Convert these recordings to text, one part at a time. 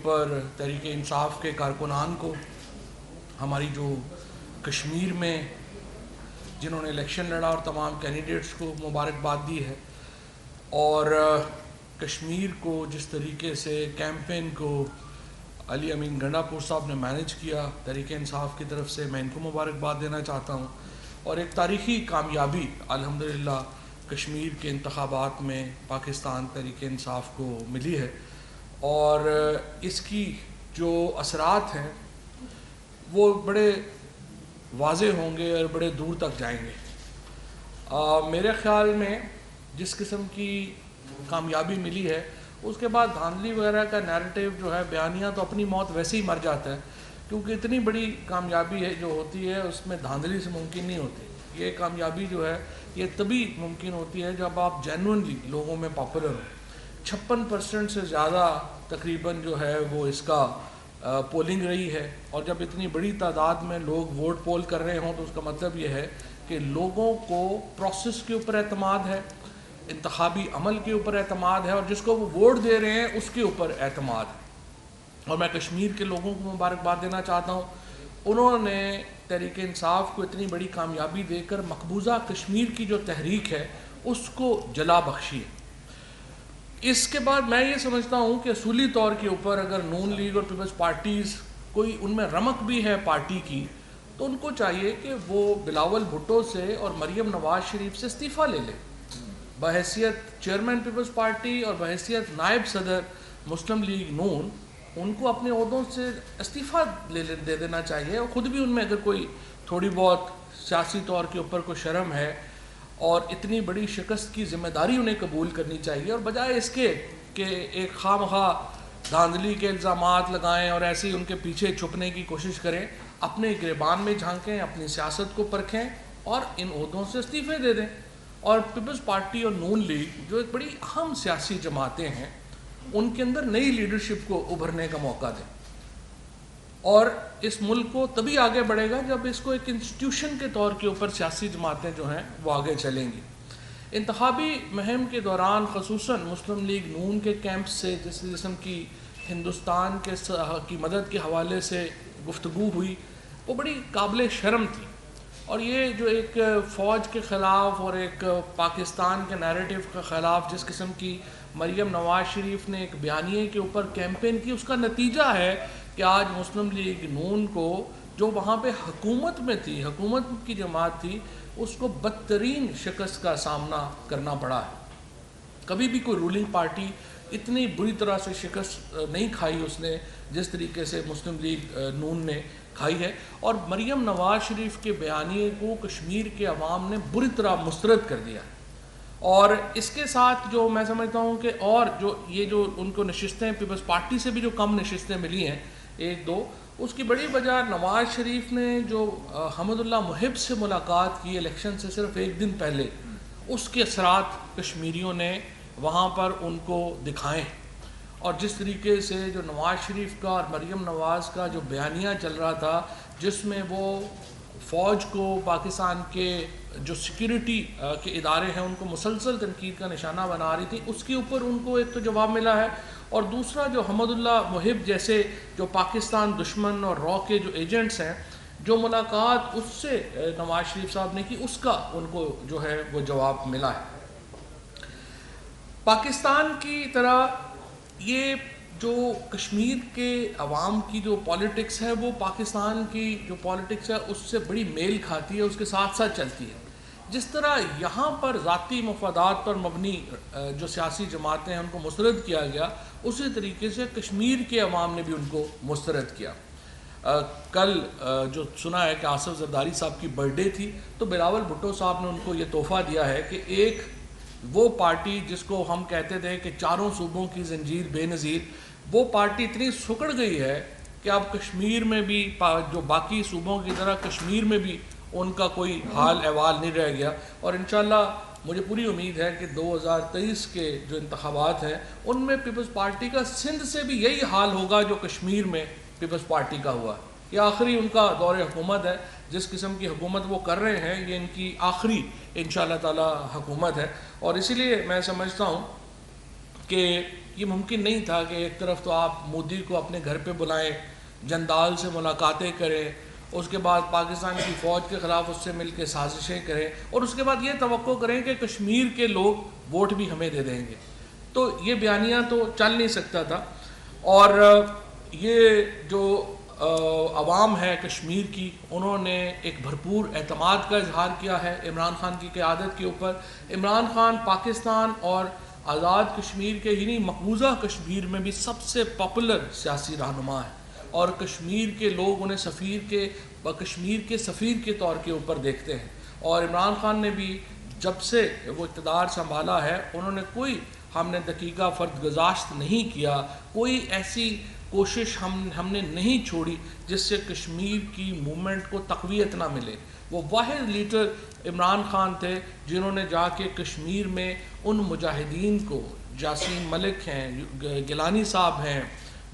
اوپر تحریک انصاف کے کارکنان کو، ہماری جو کشمیر میں جنہوں نے الیکشن لڑا اور تمام کینڈیڈیٹس کو مبارکباد دی ہے، اور کشمیر کو جس طریقے سے کیمپین کو علی امین گنڈا پور صاحب نے مینیج کیا تحریک انصاف کی طرف سے، میں ان کو مبارکباد دینا چاہتا ہوں. اور ایک تاریخی کامیابی الحمدللہ کشمیر کے انتخابات میں پاکستان تحریک انصاف کو ملی ہے، اور اس کی جو اثرات ہیں وہ بڑے واضح ہوں گے اور بڑے دور تک جائیں گے. میرے خیال میں جس قسم کی کامیابی ملی ہے اس کے بعد دھاندلی وغیرہ کا نیریٹیو جو ہے، بیانیہ تو اپنی موت ویسے ہی مر جاتا ہے، کیونکہ اتنی بڑی کامیابی ہے جو ہوتی ہے اس میں دھاندلی سے ممکن نہیں ہوتی. یہ کامیابی جو ہے یہ تبھی ممکن ہوتی ہے جب آپ جینوئنلی لوگوں میں پاپولر ہوں. 56% سے زیادہ تقریباً جو ہے وہ اس کا پولنگ رہی ہے، اور جب اتنی بڑی تعداد میں لوگ ووٹ پول کر رہے ہوں تو اس کا مطلب یہ ہے کہ لوگوں کو پروسیس کے اوپر اعتماد ہے، انتخابی عمل کے اوپر اعتماد ہے، اور جس کو وہ ووٹ دے رہے ہیں اس کے اوپر اعتماد ہے. اور میں کشمیر کے لوگوں کو مبارکباد دینا چاہتا ہوں، انہوں نے تحریک انصاف کو اتنی بڑی کامیابی دے کر مقبوضہ کشمیر کی جو تحریک ہے اس کو جلا بخشی ہے. اس کے بعد میں یہ سمجھتا ہوں کہ اصولی طور کے اوپر اگر نون لیگ اور پیپلز پارٹیز کوئی ان میں رمق بھی ہے پارٹی کی، تو ان کو چاہیے کہ وہ بلاول بھٹو سے اور مریم نواز شریف سے استعفیٰ لے لیں. بحیثیت چیئرمین پیپلز پارٹی اور بحیثیت نائب صدر مسلم لیگ نون، ان کو اپنے عہدوں سے استعفیٰ دے دینا چاہیے، اور خود بھی ان میں اگر کوئی تھوڑی بہت سیاسی طور کے اوپر کوئی شرم ہے اور اتنی بڑی شکست کی ذمہ داری انہیں قبول کرنی چاہیے، اور بجائے اس کے کہ ایک خواہ مخواہ دھاندلی کے الزامات لگائیں اور ایسے ہی ان کے پیچھے چھپنے کی کوشش کریں، اپنے گریبان میں جھانکیں، اپنی سیاست کو پرکھیں اور ان عہدوں سے استعفے دے دیں. اور پیپلز پارٹی اور نون لیگ جو ایک بڑی اہم سیاسی جماعتیں ہیں، ان کے اندر نئی لیڈرشپ کو ابھرنے کا موقع دیں. اور اس ملک کو تبھی آگے بڑھے گا جب اس کو ایک انسٹیٹیوشن کے طور کے اوپر سیاسی جماعتیں جو ہیں وہ آگے چلیں گی. انتخابی مہم کے دوران خصوصاً مسلم لیگ نون کے کیمپ سے جس قسم کی ہندوستان کی مدد کے حوالے سے گفتگو ہوئی وہ بڑی قابل شرم تھی. اور یہ جو ایک فوج کے خلاف اور ایک پاکستان کے نیریٹو کے خلاف جس قسم کی مریم نواز شریف نے ایک بیانیے کے اوپر کیمپین کی، اس کا نتیجہ ہے کہ آج مسلم لیگ نون کو جو وہاں پہ حکومت میں تھی، حکومت کی جماعت تھی، اس کو بدترین شکست کا سامنا کرنا پڑا ہے. کبھی بھی کوئی رولنگ پارٹی اتنی بری طرح سے شکست نہیں کھائی اس نے جس طریقے سے مسلم لیگ نون نے کھائی ہے. اور مریم نواز شریف کے بیانیے کو کشمیر کے عوام نے بری طرح مسترد کر دیا. اور اس کے ساتھ جو میں سمجھتا ہوں کہ اور جو یہ جو ان کو نشستیں پیپلز پارٹی سے بھی جو کم نشستیں ملی ہیں 1-2، اس کی بڑی وجہ نواز شریف نے جو حمد اللہ محب سے ملاقات کی الیکشن سے صرف 1 دن پہلے، اس کے اثرات کشمیریوں نے وہاں پر ان کو دکھائے. اور جس طریقے سے جو نواز شریف کا اور مریم نواز کا جو بیانیہ چل رہا تھا، جس میں وہ فوج کو، پاکستان کے جو سیکیورٹی کے ادارے ہیں ان کو مسلسل تنقید کا نشانہ بنا رہی تھی، اس کے اوپر ان کو ایک تو جواب ملا ہے، اور دوسرا جو حمد اللہ محب جیسے جو پاکستان دشمن اور را کے جو ایجنٹس ہیں، جو ملاقات اس سے نواز شریف صاحب نے کی، اس کا ان کو جو ہے وہ جواب ملا ہے. پاکستان کی طرح یہ جو کشمیر کے عوام کی جو پالیٹکس ہے وہ پاکستان کی جو پالیٹکس ہے اس سے بڑی میل کھاتی ہے، اس کے ساتھ ساتھ چلتی ہے. جس طرح یہاں پر ذاتی مفادات پر مبنی جو سیاسی جماعتیں ہیں ان کو مسترد کیا گیا، اسی طریقے سے کشمیر کے عوام نے بھی ان کو مسترد کیا. کل جو سنا ہے کہ آصف زرداری صاحب کی برتھ ڈے تھی، تو بلاول بھٹو صاحب نے ان کو یہ تحفہ دیا ہے کہ ایک وہ پارٹی جس کو ہم کہتے تھے کہ چاروں صوبوں کی زنجیر بے نظیر، وہ پارٹی اتنی سکڑ گئی ہے کہ اب کشمیر میں بھی جو باقی صوبوں کی طرح کشمیر میں بھی ان کا کوئی حال احوال نہیں رہ گیا. اور انشاءاللہ مجھے پوری امید ہے کہ 2023 کے جو انتخابات ہیں ان میں پیپلز پارٹی کا سندھ سے بھی یہی حال ہوگا جو کشمیر میں پیپلز پارٹی کا ہوا. یہ آخری ان کا دور حکومت ہے، جس قسم کی حکومت وہ کر رہے ہیں یہ ان کی آخری انشاءاللہ تعالی حکومت ہے. اور اسی لیے میں سمجھتا ہوں کہ یہ ممکن نہیں تھا کہ ایک طرف تو آپ مودی کو اپنے گھر پہ بلائیں، جندال سے ملاقاتیں کریں، اس کے بعد پاکستان کی فوج کے خلاف اس سے مل کے سازشیں کریں، اور اس کے بعد یہ توقع کریں کہ کشمیر کے لوگ ووٹ بھی ہمیں دے دیں گے. تو یہ بیانیہ تو چل نہیں سکتا تھا. اور یہ جو عوام ہے کشمیر کی، انہوں نے ایک بھرپور اعتماد کا اظہار کیا ہے عمران خان کی قیادت کے اوپر. عمران خان پاکستان اور آزاد کشمیر کے ہی نہیں، مقبوضہ کشمیر میں بھی سب سے پاپولر سیاسی رہنما ہے، اور کشمیر کے لوگ انہیں کشمیر کے سفیر کے طور کے اوپر دیکھتے ہیں. اور عمران خان نے بھی جب سے وہ اقتدار سنبھالا ہے، انہوں نے کوئی ہم نے دقیقہ فرد گزاشت نہیں کیا، کوئی ایسی کوشش ہم نے نہیں چھوڑی جس سے کشمیر کی موومنٹ کو تقویت نہ ملے. وہ واحد لیڈر عمران خان تھے جنہوں نے جا کے کشمیر میں ان مجاہدین کو، جاسین ملک ہیں، گیلانی صاحب ہیں،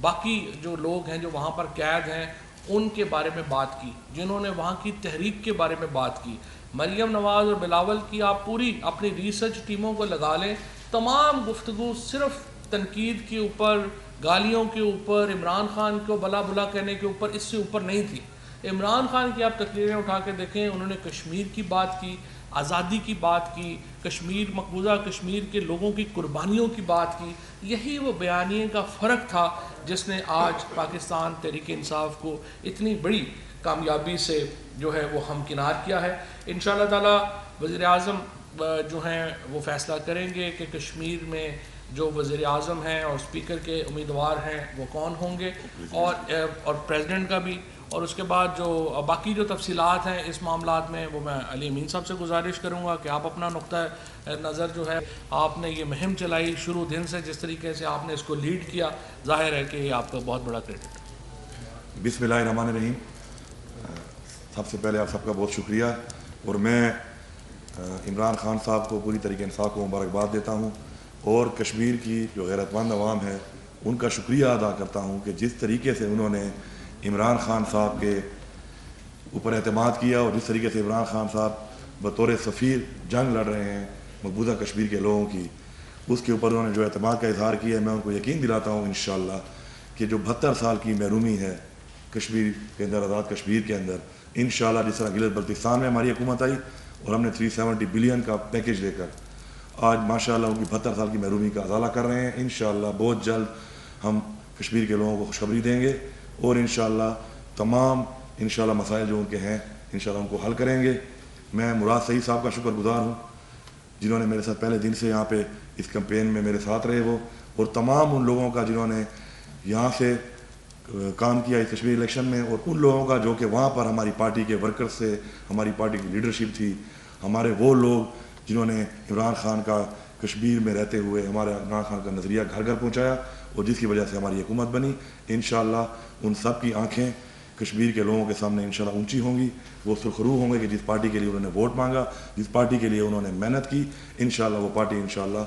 باقی جو لوگ ہیں جو وہاں پر قید ہیں، ان کے بارے میں بات کی، جنہوں نے وہاں کی تحریک کے بارے میں بات کی. مریم نواز اور بلاول کی آپ پوری اپنی ریسرچ ٹیموں کو لگا لیں، تمام گفتگو صرف تنقید کے اوپر، گالیوں کے اوپر، عمران خان کو بلا بلا کہنے کے اوپر، اس سے اوپر نہیں تھی. عمران خان کی آپ تقریریں اٹھا کے دیکھیں، انہوں نے کشمیر کی بات کی، آزادی کی بات کی، کشمیر، مقبوضہ کشمیر کے لوگوں کی قربانیوں کی بات کی. یہی وہ بیانیے کا فرق تھا جس نے آج پاکستان تحریک انصاف کو اتنی بڑی کامیابی سے جو ہے وہ ہمکنار کیا ہے. انشاءاللہ تعالی وزیر اعظم جو ہیں وہ فیصلہ کریں گے کہ کشمیر میں جو وزیر اعظم ہیں اور اسپیکر کے امیدوار ہیں وہ کون ہوں گے، اور پریزیڈنٹ کا بھی. اور اس کے بعد جو باقی جو تفصیلات ہیں اس معاملات میں، وہ میں علی امین صاحب سے گزارش کروں گا کہ آپ اپنا نقطہ نظر جو ہے، آپ نے یہ مہم چلائی شروع دن سے، جس طریقے سے آپ نے اس کو لیڈ کیا، ظاہر ہے کہ یہ آپ کا بہت بڑا کریڈٹ ہے. بسم اللہ الرحمن الرحیم. سب سے پہلے آپ سب کا بہت شکریہ، اور میں عمران خان صاحب کو پوری طریقے انصاف کو مبارکباد دیتا ہوں، اور کشمیر کی جو غیرت مند عوام ہے ان کا شکریہ ادا کرتا ہوں کہ جس طریقے سے انہوں نے عمران خان صاحب کے اوپر اعتماد کیا، اور جس طریقے سے عمران خان صاحب بطور سفیر جنگ لڑ رہے ہیں مقبوضہ کشمیر کے لوگوں کی، اس کے اوپر انہوں نے جو اعتماد کا اظہار کیا ہے. میں ان کو یقین دلاتا ہوں انشاءاللہ کہ جو 72 سال کی محرومی ہے کشمیر کے اندر، آزاد کشمیر کے اندر، انشاءاللہ جس طرح گلگت بلتستان میں ہماری حکومت آئی اور ہم نے 370 بلین کا پیکیج دے کر آج ماشاءاللہ ان کی 72 سال کی محرومی کا ازالہ کر رہے ہیں. انشاءاللہ بہت جلد ہم کشمیر کے لوگوں کو خوشخبری دیں گے، اور انشاءاللہ تمام انشاءاللہ مسائل جو ان کے ہیں انشاءاللہ ان کو حل کریں گے. میں مراد سعید صاحب کا شکر گزار ہوں جنہوں نے میرے ساتھ پہلے دن سے یہاں پہ اس کمپین میں میرے ساتھ رہے، وہ، اور تمام ان لوگوں کا جنہوں نے یہاں سے کام کیا اس کشمیر الیکشن میں، اور ان لوگوں کا جو کہ وہاں پر ہماری پارٹی کے ورکر سے، ہماری پارٹی کی لیڈرشپ تھی، ہمارے وہ لوگ جنہوں نے عمران خان کا کشمیر میں رہتے ہوئے ہمارے عمران خان کا نظریہ گھر گھر پہنچایا، اور جس کی وجہ سے ہماری حکومت بنی. انشاءاللہ ان سب کی آنکھیں کشمیر کے لوگوں کے سامنے انشاءاللہ اونچی ہوں گی. وہ سرخرو ہوں گے کہ جس پارٹی کے لیے انہوں نے ووٹ مانگا، جس پارٹی کے لیے انہوں نے محنت کی، انشاءاللہ وہ پارٹی انشاءاللہ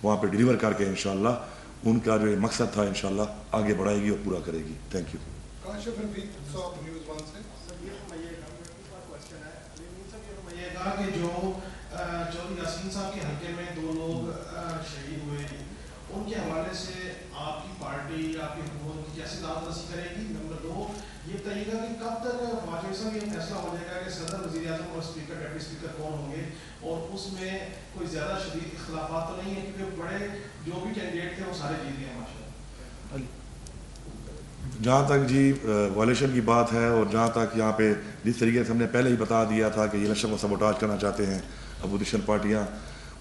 وہاں پہ ڈیلیور کر کے انشاءاللہ ان کا جو مقصد تھا انشاءاللہ آگے بڑھائے گی اور پورا کرے گی. Thank you. کہ جو چودھری یاسین صاحب کے حلقے میں 2 لوگ شہید ہوئے ہیں، ان کے حوالے سے آپ کی پارٹی، آپ کی حکومت کی کیسے دعوت رسی کرے گی؟ نمبر 2 یہ بتائیے گا کہ کب تک واجد صاحب یہ فیصلہ ہو جائے گا کہ صدر، وزیر اعظم اور اسپیکر، ڈپٹی اسپیکر کون ہوں گے، اور اس میں کوئی زیادہ شدید اختلافات تو نہیں ہے کیونکہ بڑے جو بھی کینڈیڈیٹ تھے وہ سارے جیت گئے ہیں ماشاء اللہ. جہاں تک جی وائلیشن کی بات ہے، اور جہاں تک یہاں پہ جس طریقے سے ہم نے پہلے ہی بتا دیا تھا کہ یہ الیکشن کو سبوٹاج کرنا چاہتے ہیں اپوزیشن پارٹیاں،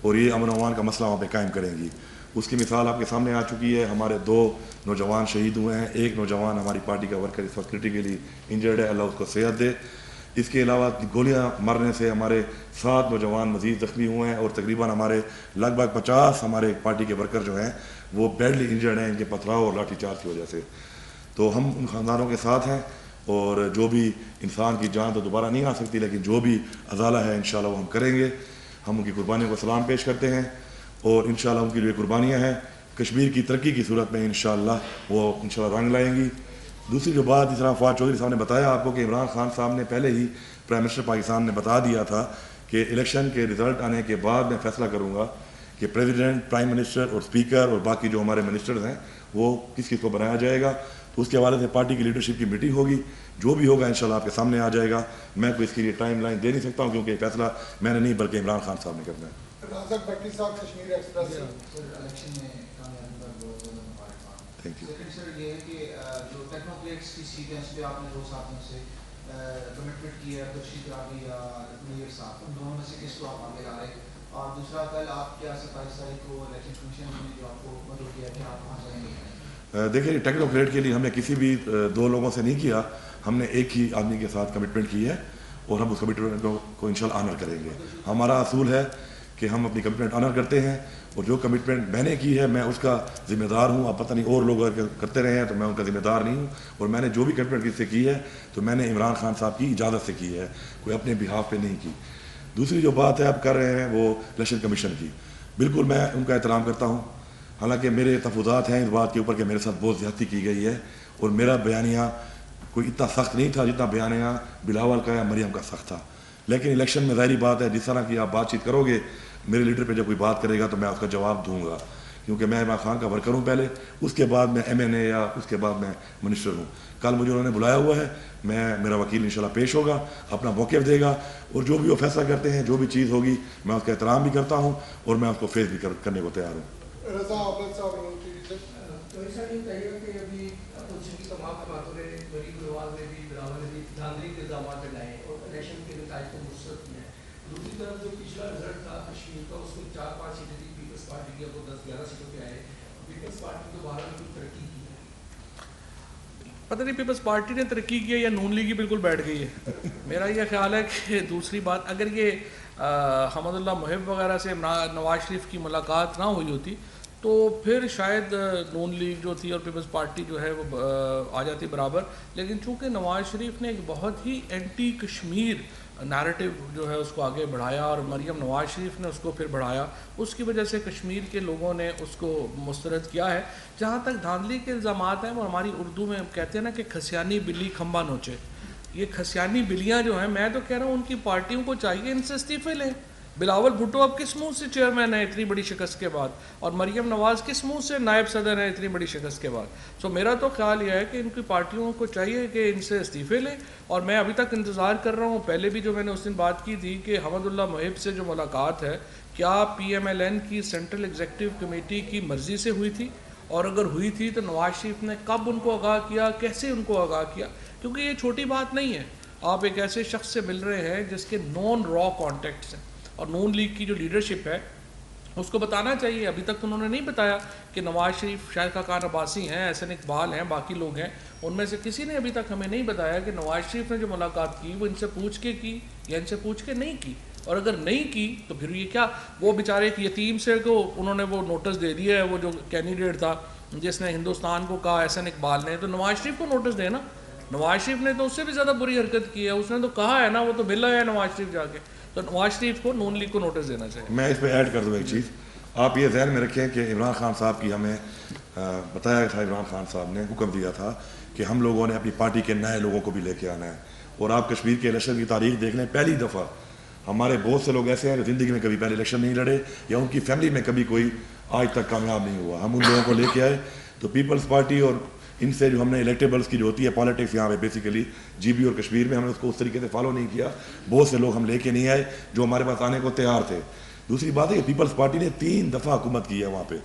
اور یہ امن و امان کا مسئلہ وہاں پہ قائم کریں گی، اس کی مثال آپ کے سامنے آ چکی ہے. ہمارے 2 نوجوان شہید ہوئے ہیں، ایک نوجوان ہماری پارٹی کا ورکر اس وقت کریٹیکلی انجرڈ ہے، اللہ اس کو صحت دے. اس کے علاوہ گولیاں مرنے سے ہمارے 7 نوجوان مزید زخمی ہوئے ہیں، اور تقریباً ہمارے لگ بھگ 50 ہمارے پارٹی کے ورکر جو ہیں وہ بیڈلی انجرڈ ہیں ان کے پتھراؤ اور لاٹھی چارج کی وجہ سے. تو ہم ان خاندانوں کے ساتھ ہیں، اور جو بھی انسان کی جان تو دوبارہ نہیں آ سکتی، لیکن جو بھی ازالہ ہے انشاءاللہ وہ ہم کریں گے. ہم ان کی قربانیوں کو سلام پیش کرتے ہیں، اور انشاءاللہ ان کی جو قربانیاں ہیں کشمیر کی ترقی کی صورت میں انشاءاللہ وہ انشاءاللہ رنگ لائیں گی. دوسری جو بات، جس طرح فواد چودھری صاحب نے بتایا آپ کو کہ عمران خان صاحب نے پہلے ہی پرائم منسٹر پاکستان نے بتا دیا تھا کہ الیکشن کے رزلٹ آنے کے بعد میں فیصلہ کروں گا کہ پریزیڈنٹ، پرائم منسٹر اور اسپیکر اور باقی جو ہمارے منسٹرز ہیں وہ کس کس کو بنایا جائے گا. تو اس کے حوالے سے پارٹی کی لیڈرشپ کی میٹنگ ہوگی, جو بھی ہوگا انشاءاللہ آپ کے سامنے آ جائے گا. میں کوئی اس کے لیے ٹائم لائن دے نہیں سکتا ہوں کیونکہ یہ فیصلہ میں نے نہیں بلکہ عمران خان صاحب نے کرنا ہے. Thank you. سر یہ ہے کہ جو ٹیکنوکریٹس کی سیٹیں اس پہ آپ نے دو ساتھیوں سے کمٹمنٹ کی ہے, خورشید راغی یا منیر صاحب, ان دونوں میں سے کس کو آپ آگے لا رہے ہیں؟ اور دوسرا کل آپ کیا 27 تاریخ کو الیکشن کمیشن نے جو آپ کو مطلب کیا کہ آپ وہاں جائیں گے؟ دیکھیے ٹیکنوکریٹ کے لیے ہم نے کسی بھی دو لوگوں سے نہیں کیا, ہم نے ایک ہی آدمی کے ساتھ کمٹمنٹ کی ہے اور ہم اس کمٹمنٹ کو انشاءاللہ آنر کریں گے. ہمارا اصول ہے کہ ہم اپنی کمٹمنٹ آنر کرتے ہیں اور جو کمٹمنٹ میں نے کی ہے میں اس کا ذمہ دار ہوں. اب پتہ نہیں اور لوگ اگر کرتے رہے ہیں تو میں ان کا ذمہ دار نہیں ہوں. اور میں نے جو بھی کمٹمنٹ کس سے کی ہے تو میں نے عمران خان صاحب کی اجازت سے کی ہے, کوئی اپنے بہاف پہ نہیں کی. دوسری جو بات ہے آپ کر رہے ہیں وہ الیکشن کمیشن کی, بالکل میں ان کا احترام کرتا ہوں. حالانکہ میرے تفوضات ہیں اس بات کے اوپر کہ میرے ساتھ بہت زیادتی کی گئی ہے اور میرا بیانیہ کوئی اتنا سخت نہیں تھا جتنا بیانیہ بلاول کا یا مریم کا سخت تھا. لیکن الیکشن میں ظاہری بات ہے جس طرح کی آپ بات چیت کرو گے میرے لیڈر پہ جب کوئی بات کرے گا تو میں اس کا جواب دوں گا, کیونکہ میں عمران خان کا ورکر ہوں پہلے, اس کے بعد میں ایم این اے یا اس کے بعد میں منسٹر ہوں. کل مجھے انہوں نے بلایا ہوا ہے, میرا وکیل انشاءاللہ پیش ہوگا, اپنا موقف دے گا اور جو بھی وہ فیصلہ کرتے ہیں جو بھی چیز ہوگی میں اس کا احترام بھی کرتا ہوں اور میں اس کو فیس بھی کرنے کو تیار ہوں. سر یہ کہیے کہ ابھی اپوزیشن کی تمام جماعتوں نے غریب نواز نے بھی بلاول نے بھی دھاندلی کے الزامات لگائے اور الیکشن کے نتائج کو مسترد کیا ہے. دوسری طرف جو پچھلا رزلٹ تھا کشمیر کا اس میں 4-5 سیٹیں تھی پیپلز پارٹی کی, اب وہ 10-11 سیٹوں پہ آئے. پیپلز پارٹی تو باہر میں ترقی کی ہے, پتہ نہیں پیپلز پارٹی نے ترقی کی ہے یا نون لیگ ہی بالکل بیٹھ گئی ہے. میرا یہ خیال ہے کہ دوسری بات اگر یہ حمد اللہ محب وغیرہ سے نواز شریف کی ملاقات نہ ہوئی ہوتی تو پھر شاید نون لیگ جو تھی اور پیپلز پارٹی جو ہے وہ آ جاتی برابر. لیکن چونکہ نواز شریف نے ایک بہت ہی اینٹی کشمیر نیریٹو جو ہے اس کو آگے بڑھایا اور مریم نواز شریف نے اس کو پھر بڑھایا, اس کی وجہ سے کشمیر کے لوگوں نے اس کو مسترد کیا ہے. جہاں تک دھاندلی کے الزامات ہیں وہ ہماری اردو میں کہتے ہیں نا کہ کھسیانی بلی کھمبا نوچے. یہ کھسیانی بلیاں جو ہیں میں تو کہہ رہا ہوں ان کی پارٹیوں کو چاہیے ان سے استعفے لیں. بلاول بھٹو اب کس منہ سے چیئرمین ہے اتنی بڑی شکست کے بعد, اور مریم نواز کس منہ سے نائب صدر ہے اتنی بڑی شکست کے بعد. سو میرا تو خیال یہ ہے کہ ان کی پارٹیوں کو چاہیے کہ ان سے استعفے لیں. اور میں ابھی تک انتظار کر رہا ہوں, پہلے بھی جو میں نے اس دن بات کی تھی کہ حمد اللہ محب سے جو ملاقات ہے کیا پی ایم ایل این کی سینٹرل ایگزیکٹو کمیٹی کی مرضی سے ہوئی تھی, اور اگر ہوئی تھی تو نواز شریف نے کب ان کو آگاہ کیا, کیسے ان کو آگاہ کیا, کیونکہ یہ چھوٹی بات نہیں ہے. آپ ایک ایسے شخص سے مل رہے ہیں جس کے نون را کانٹیکٹس ہیں, اور نون لیگ کی جو لیڈرشپ ہے اس کو بتانا چاہیے. ابھی تک تو انہوں نے نہیں بتایا کہ نواز شریف شاہد خاقان عباسی ہیں, احسن اقبال ہیں, باقی لوگ ہیں, ان میں سے کسی نے ابھی تک ہمیں نہیں بتایا کہ نواز شریف نے جو ملاقات کی وہ ان سے پوچھ کے کی یا ان سے پوچھ کے نہیں کی. اور اگر نہیں کی تو پھر یہ کیا, وہ بیچارے ایک یتیم سے کو انہوں نے وہ نوٹس دے دیا ہے, وہ جو کینڈیڈیٹ تھا جس نے ہندوستان کو کہا احسن اقبال نے, تو نواز شریف کو نوٹس دے نا. نواز شریف نے تو اس سے بھی زیادہ بری حرکت کی ہے, اس نے تو کہا ہے نا, وہ تو ملا ہے نواز شریف جا کے, تو نواز شریف کو نون لیگ کو نوٹس دینا چاہیے. میں اس پہ ایڈ کر دوں ایک چیز, آپ یہ ذہن میں رکھیں کہ عمران خان صاحب کی ہمیں بتایا تھا, عمران خان صاحب نے حکم دیا تھا کہ ہم لوگوں نے اپنی پارٹی کے نئے لوگوں کو بھی لے کے آنا ہے. اور آپ کشمیر کے الیکشن کی تاریخ دیکھ لیں, پہلی دفعہ ہمارے بہت سے لوگ ایسے ہیں جو زندگی میں کبھی پہلے الیکشن نہیں لڑے یا ان کی فیملی میں کبھی کوئی آج تک کامیاب نہیں ہوا. ہم ان لوگوں کو لے کے آئے. تو پیپلز پارٹی اور ان سے جو ہم نے الیکٹیبلس کی جو ہوتی ہے پالیٹکس یہاں پہ بیسیکلی جی بی اور کشمیر میں ہم نے اس کو اس طریقے سے فالو نہیں کیا. بہت سے لوگ ہم لے کے نہیں آئے جو ہمارے پاس آنے کو تیار تھے. دوسری بات ہے کہ پیپلز پارٹی نے 3 دفعہ حکومت کی ہے وہاں پہ.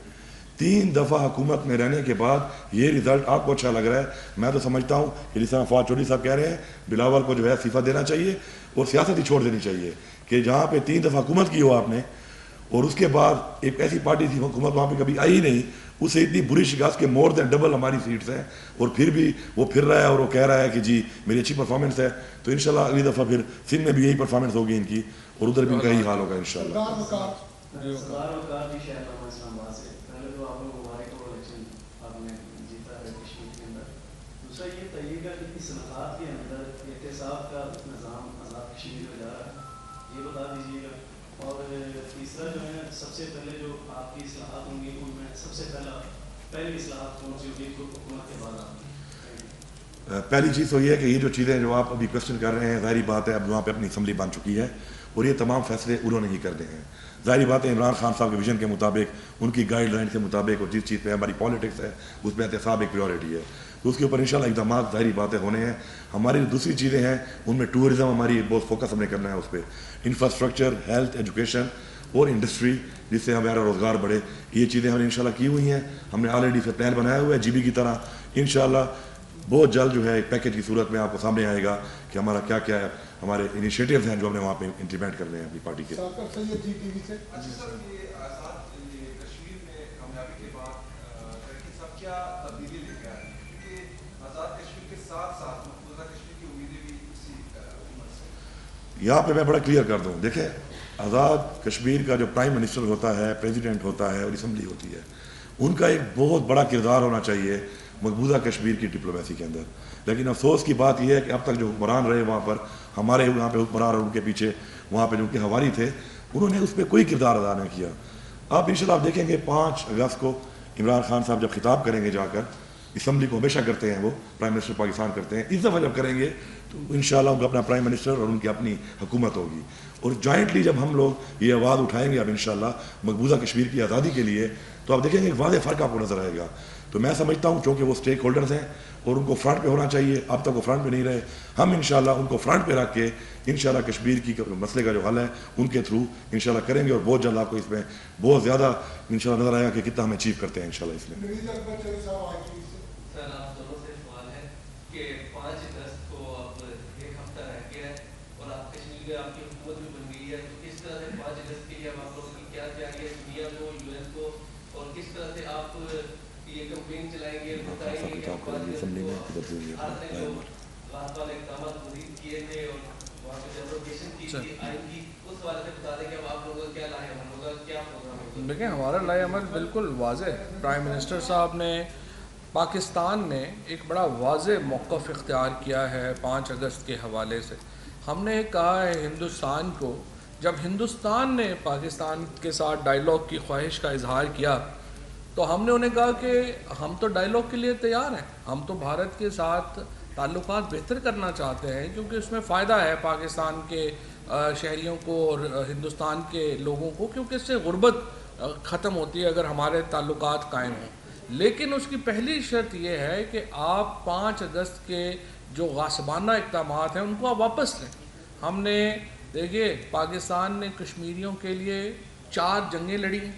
3 دفعہ حکومت میں رہنے کے بعد یہ رزلٹ آپ کو اچھا لگ رہا ہے. میں تو سمجھتا ہوں کہ جس طرح فواد چودھری صاحب کہہ رہے ہیں بلاول کو جو ہے استعفیٰ دینا چاہیے اور سیاست ہی چھوڑ دینی چاہیے. کہ جہاں پہ 3 دفعہ حکومت کی ہو آپ نے اور اس کے بعد ایک ایسی پارٹی تھی حکومت وہاں پہ کبھی آئی نہیں, اسے اتنی بری شکست کہ مور دین ڈبل ہماری سیٹس ہیں, اور پھر بھی وہ پھر رہا ہے اور وہ کہہ رہا ہے کہ جی میری اچھی پرفارمنس ہے. تو انشاءاللہ اگلی دفعہ پھر سندھ میں بھی یہی پرفارمنس ہوگی ان کی اور ادھر بھی ان کا یہی حال ہوگا انشاءاللہ. اور تیسرا جو ہے سب سے پہلے جو آپ کی اصلاحات ہوں گی ان میں سب سے پہلی اصلاحات کون سی ہوگی حکومت کے بعد آپ؟ پہلی چیز تو یہ ہے کہ یہ جو چیزیں جو آپ ابھی کوشچن کر رہے ہیں ظاہری بات ہے اب وہاں پہ اپنی اسمبلی بن چکی ہے اور یہ تمام فیصلے انہوں نے ہی کرنے ہیں. ظاہری بات ہے عمران خان صاحب کے ویژن کے مطابق, ان کی گائیڈ لائن کے مطابق, اور جس چیز پہ ہماری پالیٹکس ہے اس میں احتساب ایک پریورٹی ہے, تو اس کے اوپر انشاءاللہ اقدامات ظاہری باتیں ہونے ہیں. ہماری دوسری چیزیں ہیں ان میں ٹورزم, ہماری بہت فوکس ہم نے کرنا ہے اس پہ, انفراسٹرکچر, ہیلتھ, ایجوکیشن اور انڈسٹری, جس سے ہمارا روزگار بڑھے. یہ چیزیں ہم نے انشاءاللہ کی ہوئی ہیں. ہم نے آلریڈی اس پلان بنایا ہوا ہے جی بی کی طرح. انشاءاللہ بہت جلد جو ہے ایک پیکج کی صورت میں آپ کو سامنے آئے گا کہ ہمارا کیا کیا ہے, ہمارے انیشیٹیوز ہیں جو ہم نے وہاں پہ امپلیمنٹ کرنے ہیں اپنی پارٹی کے. یہاں پہ میں بڑا کلیئر کر دوں, دیکھیں آزاد کشمیر کا جو پرائم منسٹر ہوتا ہے, پریزیڈنٹ ہوتا ہے اور اسمبلی ہوتی ہے, ان کا ایک بہت بڑا کردار ہونا چاہیے مقبوضہ کشمیر کی ڈپلومیسی کے اندر. لیکن افسوس کی بات یہ ہے کہ اب تک جو حکمران رہے وہاں پر, ہمارے یہاں پہ حکمران اور ان کے پیچھے وہاں پہ جو ان کے حوالی تھے, انہوں نے اس پہ کوئی کردار ادا نہیں کیا. آپ انشاءاللہ آپ دیکھیں گے 5 اگست کو عمران خان صاحب جب خطاب کریں گے جا کر, اسمبلی کو ہمیشہ کرتے ہیں وہ, پرائم منسٹر پاکستان کرتے ہیں, اس دفعہ جب کریں گے تو انشاءاللہ ان کا اپنا پرائم منسٹر اور ان کی اپنی حکومت ہوگی. اور جوائنٹلی جب ہم لوگ یہ آواز اٹھائیں گے اب انشاءاللہ مقبوضہ کشمیر کی آزادی کے لیے, تو آپ دیکھیں گے ایک واضح فرق آپ کو نظر آئے گا. تو میں سمجھتا ہوں چونکہ وہ اسٹیک ہولڈرز ہیں اور ان کو فرنٹ پہ ہونا چاہیے, اب تک وہ فرنٹ پہ نہیں رہے, ہم انشاءاللہ ان کو فرنٹ پہ رکھ کے انشاءاللہ کشمیر کی مسئلے کا جو حل ہے ان کے تھرو انشاءاللہ کریں گے. اور بہت جلد آپ کو اس میں بہت زیادہ انشاءاللہ نظر آئے گا کہ کتنا ہم اچیو کرتے ہیں انشاءاللہ اس میں. سر آپ دونوں سے سوال ہے کہ 5 اگست کو اب 1 ہفتہ رہ گیا ہے اور آپ کشمیر میں آپ کی حکومت بھی بن گئی ہے, تو کس طرح سے 5 اگست کے لیے آپ لوگوں کی کیا تیاری ہے دنیا کو, یو این کو, اور کس طرح سے آپ یہ کمپین چلائیں گے, بتائیں گے کہ 5 اگست کو آپ نے جو رات والے اقدامات مزید کیے تھے اور وہاں پہ ڈیموکریشن کی تھی آئین کی, اس والے سے بتا دیں کہ اب آپ لوگوں کا کیا لائے عمل ہوگا, کیا پروگرام ہوگا. دیکھیں ہمارا لائے عمل بالکل واضح. پرائم منسٹر صاحب نے, پاکستان نے ایک بڑا واضح موقف اختیار کیا ہے 5 اگست کے حوالے سے. ہم نے کہا ہے ہندوستان کو, جب ہندوستان نے پاکستان کے ساتھ ڈائیلاگ کی خواہش کا اظہار کیا تو ہم نے انہیں کہا کہ ہم تو ڈائیلاگ کے لیے تیار ہیں, ہم تو بھارت کے ساتھ تعلقات بہتر کرنا چاہتے ہیں کیونکہ اس میں فائدہ ہے پاکستان کے شہریوں کو اور ہندوستان کے لوگوں کو, کیونکہ اس سے غربت ختم ہوتی ہے اگر ہمارے تعلقات قائم ہوں. لیکن اس کی پہلی شرط یہ ہے کہ آپ 5 اگست کے جو غاصبانہ اقدامات ہیں ان کو آپ واپس لیں. ہم نے دیکھیے پاکستان نے کشمیریوں کے لیے 4 جنگیں لڑی ہیں,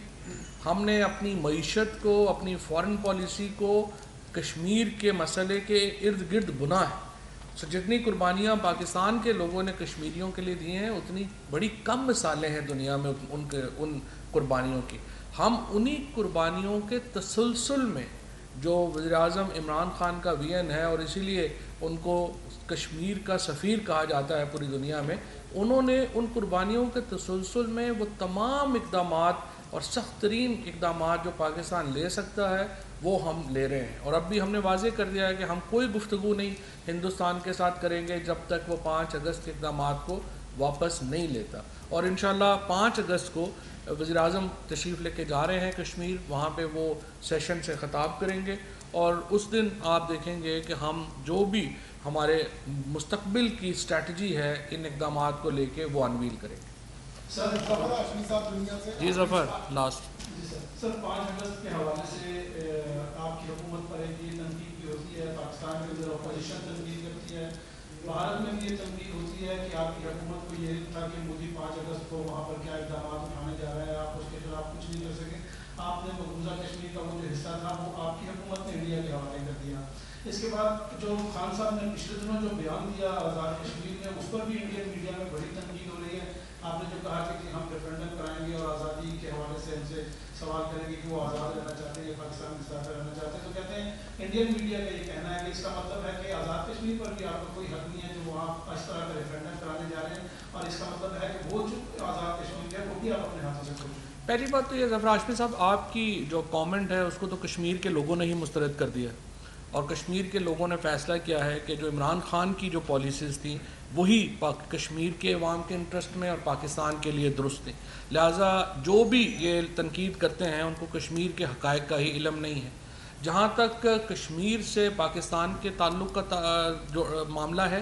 ہم نے اپنی معیشت کو, اپنی فارن پالیسی کو کشمیر کے مسئلے کے ارد گرد بنا ہے. جتنی قربانیاں پاکستان کے لوگوں نے کشمیریوں کے لیے دی ہیں اتنی بڑی کم مثالیں ہیں دنیا میں ان قربانیوں کی. ہم انہی قربانیوں کے تسلسل میں, جو وزیر اعظم عمران خان کا وین ہے اور اسی لیے ان کو کشمیر کا سفیر کہا جاتا ہے پوری دنیا میں, انہوں نے ان قربانیوں کے تسلسل میں وہ تمام اقدامات اور سخت ترین اقدامات جو پاکستان لے سکتا ہے وہ ہم لے رہے ہیں. اور اب بھی ہم نے واضح کر دیا ہے کہ ہم کوئی گفتگو نہیں ہندوستان کے ساتھ کریں گے جب تک وہ 5 اگست کے اقدامات کو واپس نہیں لیتا. اور انشاءاللہ 5 اگست کو وزیر اعظم تشریف لے کے جا رہے ہیں کشمیر, وہاں پہ وہ سیشن سے خطاب کریں گے اور اس دن آپ دیکھیں گے کہ ہم جو بھی ہمارے مستقبل کی اسٹریٹجی ہے ان اقدامات کو لے کے وہ انویل کریں گے. جی ظفر لاسٹ. سر 5 اگست کے حوالے سے آپ کی حکومت پر ایک یہ تنقید بھی ہوتی ہے, پاکستان کے اندر اپوزیشن تنقید کرتی ہے, بھارت میں بھی یہ تنقید ہوتی ہے کہ آپ کی حکومت کو یہ تھا کہ مودی 5 اگست کو وہاں پر کیا اقدامات اٹھانے جا رہے ہیں, آپ اس کے خلاف کچھ نہیں کر سکے. آپ نے مقبوضہ کشمیر کا وہ جو حصہ تھا وہ آپ کی حکومت نے انڈیا کے حوالے کر دیا. اس کے بعد جو خان صاحب نے پچھلے دنوں جو بیان دیا آزاد کشمیر میں, اس پر بھی انڈین میڈیا میں بڑی تنقید ہو رہی ہے. آپ نے جو کہا کہ ہم ریفرینڈم کرائیں گے اور آزادی کے حوالے سے ہم سے سوال کریں گے کہ وہ آزاد رہنا چاہتے ہیں یا پاکستان کے ساتھ رہنا چاہتے ہیں, تو کہتے ہیں انڈین میڈیا کا یہ کہنا ہے کہ اس کا مطلب ہے کہ آزاد کشمیر پر بھی آپ کا کوئی حق نہیں ہے جو وہاں اس طرح کا ریفرینڈم کرانے جا رہے ہیں, اور اس کا مطلب ہے کہ وہ جو آزاد کشمیر ہے وہ بھی آپ اپنے ہاتھوں سے کھول. پہلی بات تو یہ ظفر ہاشمی صاحب, آپ کی جو کامنٹ ہے اس کو تو کشمیر کے لوگوں نے ہی مسترد کر دیا, اور کشمیر کے لوگوں نے فیصلہ کیا ہے کہ جو عمران خان کی جو پالیسیز تھیں وہی کشمیر کے عوام کے انٹرسٹ میں اور پاکستان کے لیے درست تھیں. لہٰذا جو بھی یہ تنقید کرتے ہیں ان کو کشمیر کے حقائق کا ہی علم نہیں ہے. جہاں تک کشمیر سے پاکستان کے تعلق کا جو معاملہ ہے,